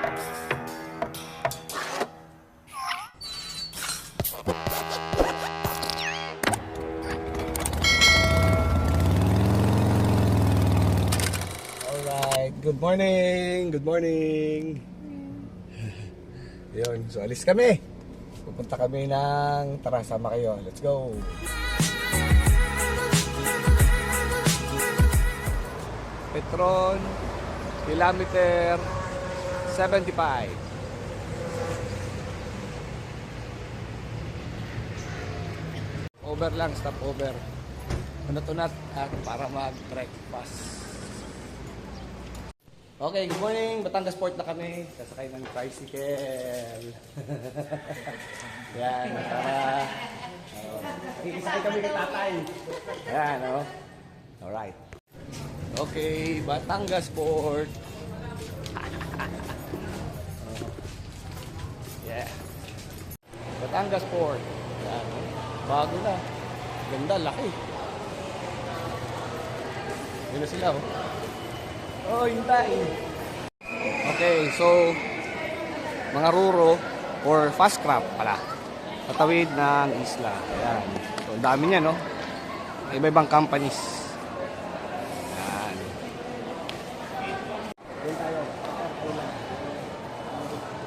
Alright, good morning! Good morning! Yun, so alis kami. Pupunta kami ng tara, sama kayo. Let's go! Petron, kilometer 75. Over lang, stop over. Unat-unat at para mag-breakfast. Okay, good morning. Batangas Port na kami. Sasakay ng tricycle. Yan, para kikisakay kami kay tatay. Yan, o. Alright. Okay, Batangas Port. Yeah. Batangas Port. Yan. Bago na. Ganda, laki. Yun na sila, oh. Oh, hintay. Okay, so mga ruro or fast craft pala. Tatawid ng isla. Ayan. So, dami niya, no? Iba-ibang companies. Ayan. Doon tayo.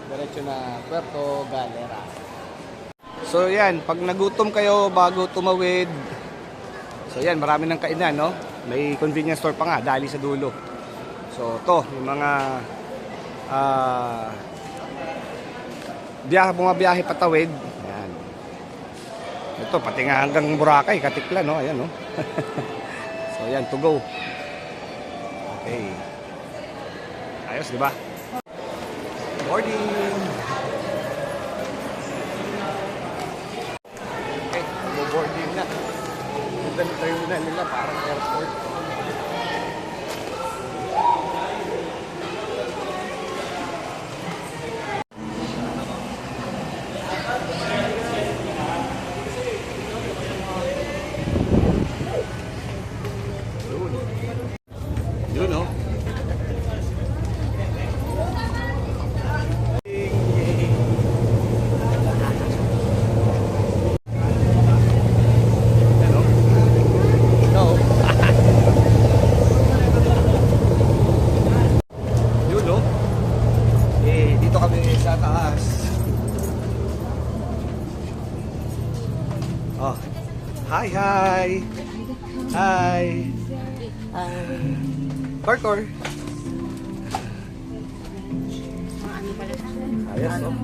Diretso na Puerto Galera. So, yan. Pag nagutom kayo bago tumawid, so, yan. Marami ng kainan, no? May convenience store pa nga. Dali sa dulo. So, to, yung mga bumabiyahe patawid. Ayan. Ito, pati nga hanggang Boracay, Katiklan, no? Ayan, no? So, ayan, to go. Okay. Ayos, di ba? Boarding! Okay, boarding na. Ganda na terminal nila, parang airport. Yun, no? Yun, no? Eh, dito kami sa taas. Oh. Hi, hi! Hi! Tor. Ayos, oh.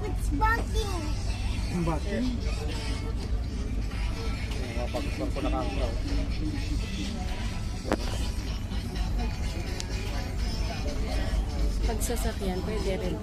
It's barking. Bakit? Napapagustan ko na camera. Pagsasakyan, pwede rin.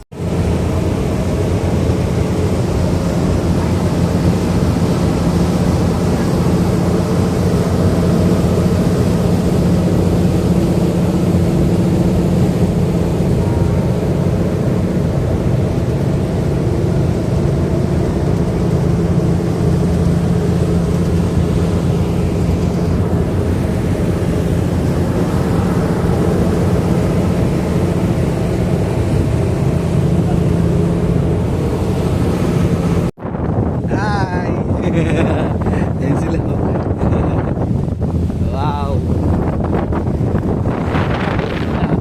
Ayan sila. Wow.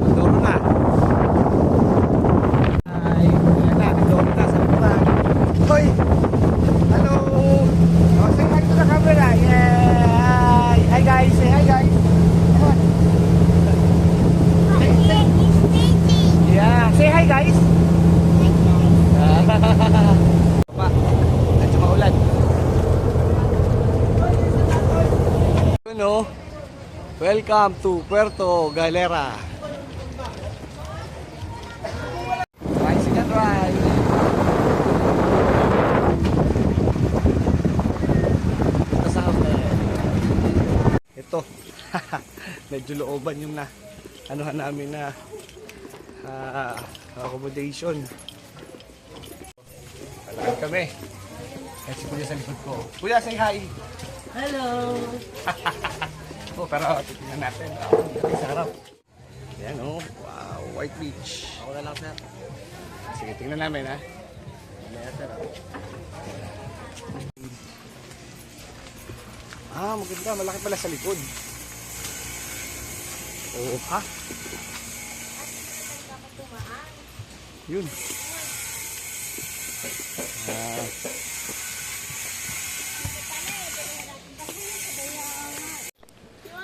Nagdoro na. Hi. Ayan na, nagdoro na sa likuran. Hoy! Hello! Oh, say hi to the camera. Yeah! Hi guys! Say hi guys! Come on. Yeah! Say hi guys! At sa maulan. No? Welcome to Puerto Galera. Bicycle ride. Ito sa hotel. Ito. Medyo looban yung anuhan namin na accommodation. Palakad kami. At si Kuya sa likod ko. Kuya, say hi! Hello! Oh, pero titingnan natin. Sarap. Yan oh. Wow, White Beach. Ako na lang, sir. Sige, tingnan namin ha. Mamaya, sir. Maganda. Malaki pala sa likod. Oh, ha? Yun.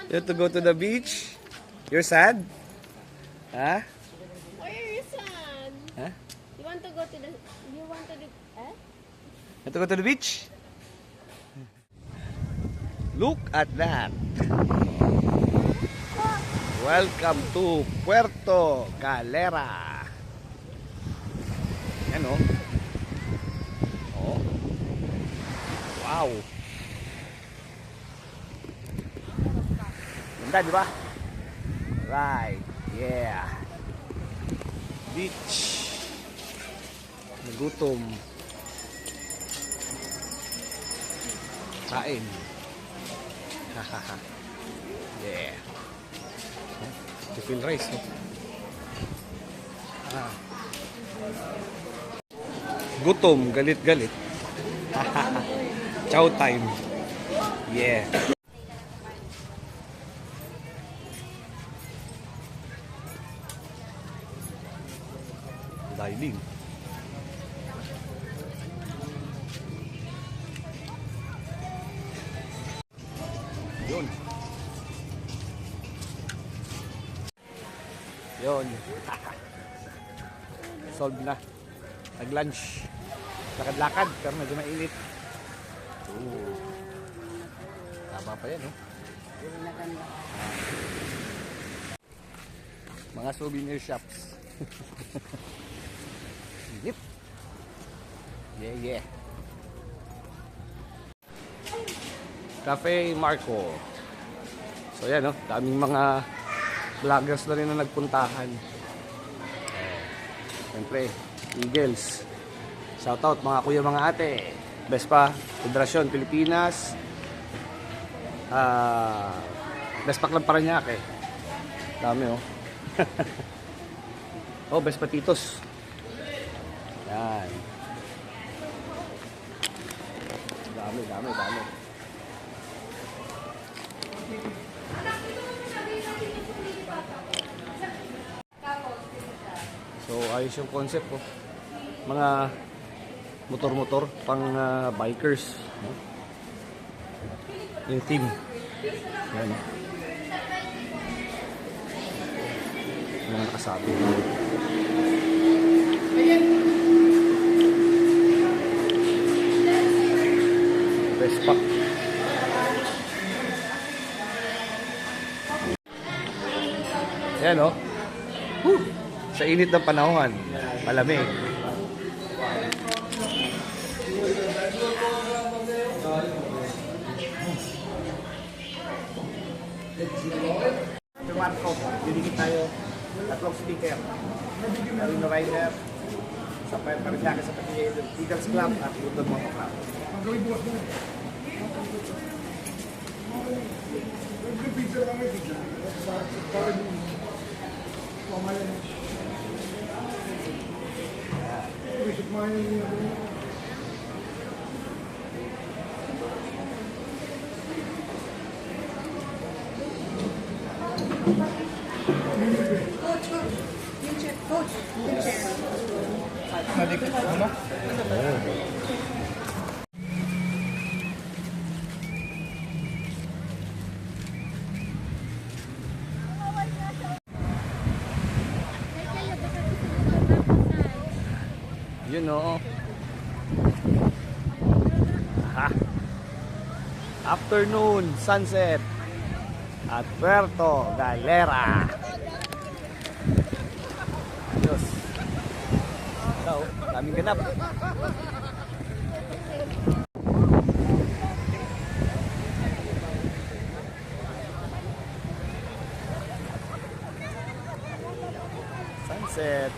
You have to go to the beach? You're sad? Ha? Why are you sad? Huh? You want to go to the... You want to do... Eh? You have to go to the beach? Look at that. Welcome to Puerto Galera. Yan oh. Oh. Wow. Ganda, di ba? Right. Yeah. Beach. Nagutom. Kain. Hahaha. Yeah. Chicken rice, no? Gutom, galit-galit. Chow time. Yeah. Diving. Yun. Yun. Solve na. Nag-lunch. Lakad-lakad, pero medyo mainit. Ooh. Tama pa yan, no? Mga souvenir shops. Yep. Yeah, yeah. Cafe Marco. So yan, no? Daming mga vloggers na rin na nagpuntahan. Siyempre, Eagles. Shoutout mga kuya, mga ate. Vespa Federasyon Pilipinas. Vespa Club Paranaque. Dami oh. Oh, Vespa Titos. Yan. Dami. So, ayos yung concept ko. Mga motor-motor pang bikers. No? Yung team. Yan. Yung mga nakasabi. Vespa. Yan o. Woo! Sa init ng panahon, malamig. Marco, dinikit tayo. Tatlong speaker. Marino Rider. Sa Paranaque sa Eagles Club at Lutong Moto Club. Yun o. Aha. Afternoon sunset at Puerto Galera. Diyos. Hello, daming ganap. Sunset.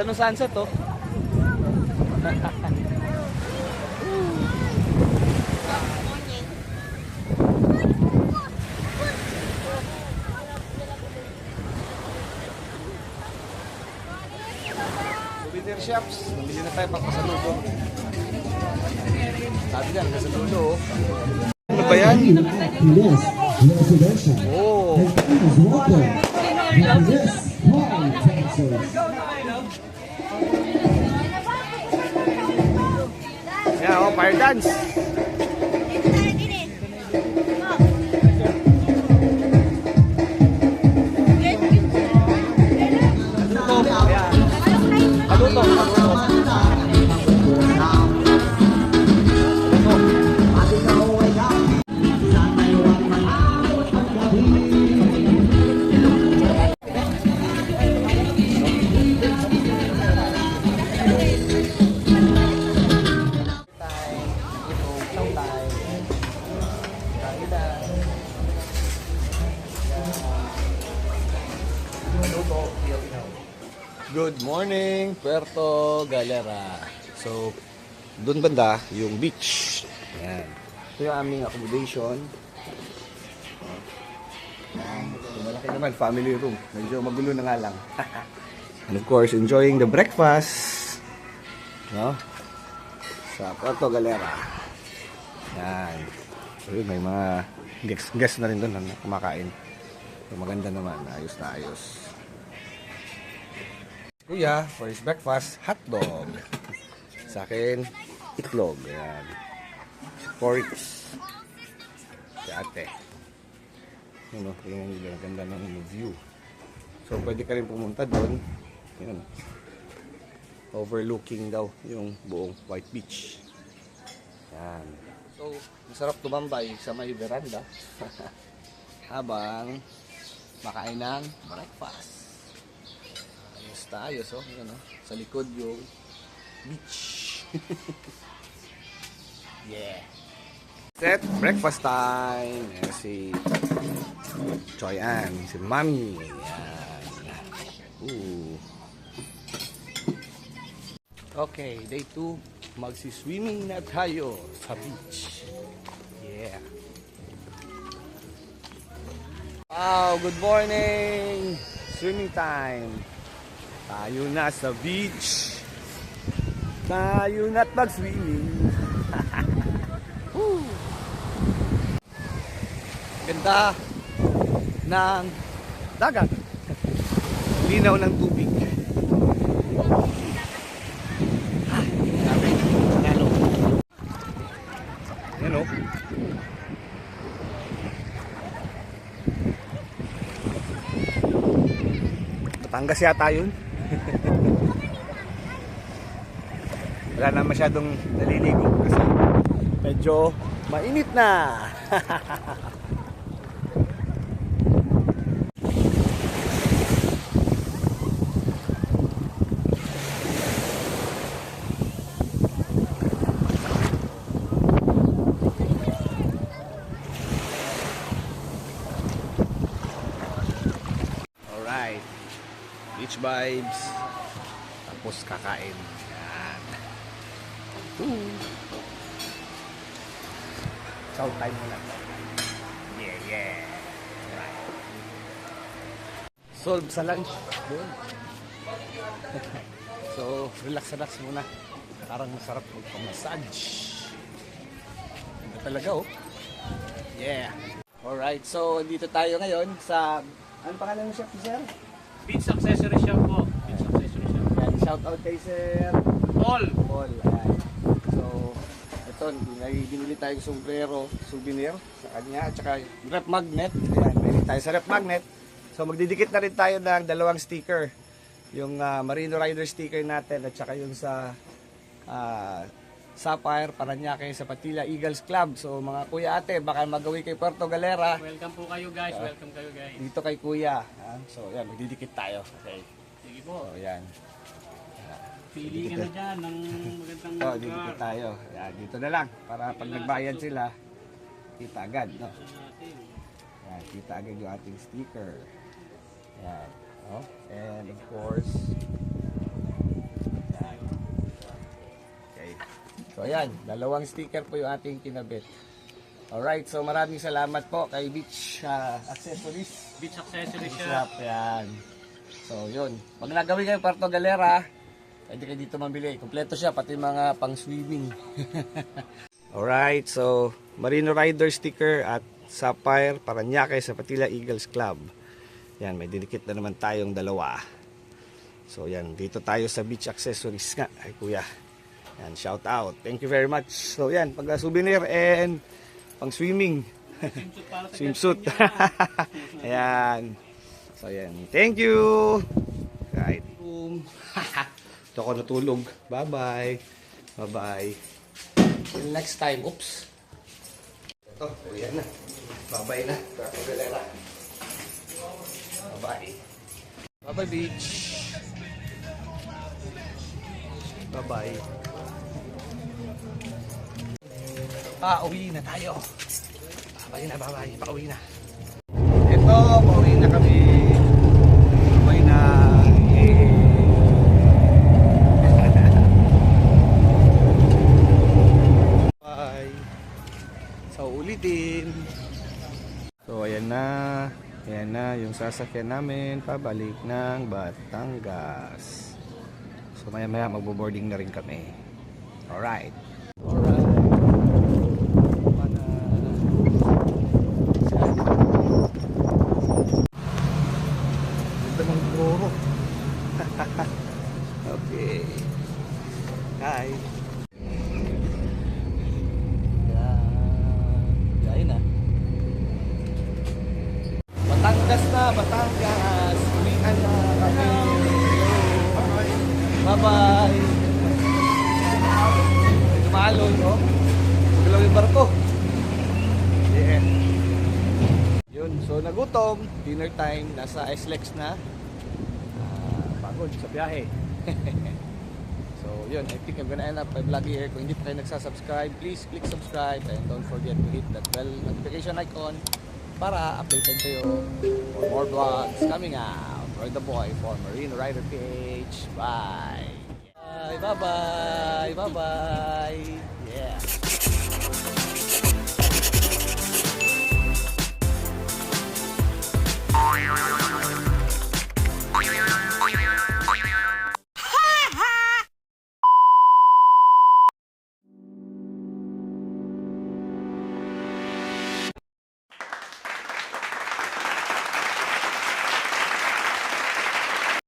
Ganda ng sunset, oh. Souvenir shops. Bumili na tayo pang kasalubong. Sabi dyan, kasalulo, oh. Ano ba yan? Yes, residential. Oh. Please welcome Yes, High Dancers. Yan, oh, fire dance. Paluto. Ayan. Paluto. Good morning, Puerto Galera. So, doon banda, yung beach. Ayan. Ito yung aming accommodation. Ayan. So, malaki naman, family room. Medyo magulo na nga lang. And of course, enjoying the breakfast. No? Sa Puerto Galera. Ayan. So, yun, may mga guest na rin doon na kumakain. So, maganda naman. Ayos na ayos. Kuya, for his breakfast, hotdog. Sa akin, itlog. Ayan. Porridge. Si ate. Yun o, tingnan nyo. Ganda ng view. So, pwede ka rin pumunta doon. Yun. Overlooking daw yung buong White Beach. Ayan. So, masarap tumambay sa may veranda. Habang makain ng breakfast. Ayos, oh. Yan, oh. Sa likod yung beach. Yeah. Set breakfast time. Ayan si Joy Ann, si Mami. Ayan. Ooh. Okay, day 2. Magsi-swimming na tayo sa beach. Yeah. Wow, good morning. Swimming time. Tayo na sa beach. Tayo na't mag-swimming. Ganda ng dagat. Linaw ng tubig. Sabi, nalo. Yan o. Batangas yata yun. Wala na masyadong naliligo kasi medyo mainit na. Alright, beach vibes, tapos kakain. Chow time muna. Yeah. Right. Solve sa lunch. So, relax muna. Parang masarap magpa-massage. Ganda talaga, oh. Yeah. Alright, so dito tayo ngayon sa... Ano pangalan ng chef, sir? Beach Accessory Shop po. Beach Accessory Shop. Ayan, shout out kay sir Paul. Ayan. So, ito, binili tayong souvenir sa kanya, at saka rep magnet. Ayan, meron tayo sa rep magnet. So, magdidikit na rin tayo ng dalawang sticker. Yung Marino Rider sticker natin, at saka yung sa Sapphire, Paranaque, sa Patilla Eagles Club. So, mga kuya ate, baka magawi kay Puerto Galera. Welcome po kayo guys. Welcome kayo guys. Dito kay kuya. So, yan, magdidikit tayo. Okay. Sige po. So, yan. Pili ka na dyan ng magandang So, didikit tayo. Yan, dito na lang. Para pag nagbayad sila, kita agad. No? Yan, kita agad yung ating sticker. Yan. Oh, and of course, So ayan, dalawang sticker po yung ating kinabit. Alright, so maraming salamat po kay Beach Accessories. Beach accessories siya. Shop, yan. So yun, pag nagawin kayo Puerto Galera, pwede kayo dito mabili. Kompleto siya, pati mga pang swimming. Alright, so Marino Rider sticker at Sapphire Paranaque sa Patila Eagles Club. Yan, may dinikit na naman tayong dalawa. So yan, dito tayo sa Beach Accessories nga. Ay kuya, yan, shout out. Thank you very much. So yan, pag souvenir and pang swimming. Swimsuit para sa Swimsuit. Ayan. So yan, thank you. Right. Ito ako natulog. Bye bye. Bye bye. Till next time. Oops. Ito, uyan na. Bye bye na. Puerto Galera. Bye bye. Bye bye beach. Bye bye. Pauwi na tayo. Bye na, bye bye. Pauwi na. Ito, pauwi na kami. Pauwi na. Bye. So, ulitin. So, ayan na. Ayan na yung sasakyan namin pabalik ng Batangas. So, maya-maya magbo-boarding na rin kami. Alright. Alright. Okay. Hi. Yan na. Batangas na, Batangas. Uwian na kami. Bye-bye. Tumalon, no? Magalaw yung barko. Yeah. Yun, so nagutom. Dinner time. Nasa SLEX na. Pagod sa biyahe. So yun, I think I'm gonna end up my vlog here. Kung hindi pa kayo nagsasubscribe, please click subscribe and don't forget to hit that bell notification icon para updated kayo for more vlogs coming out. Roy the Boy for Marino Rider PH. Bye! Bye! Bye-bye! Bye-bye!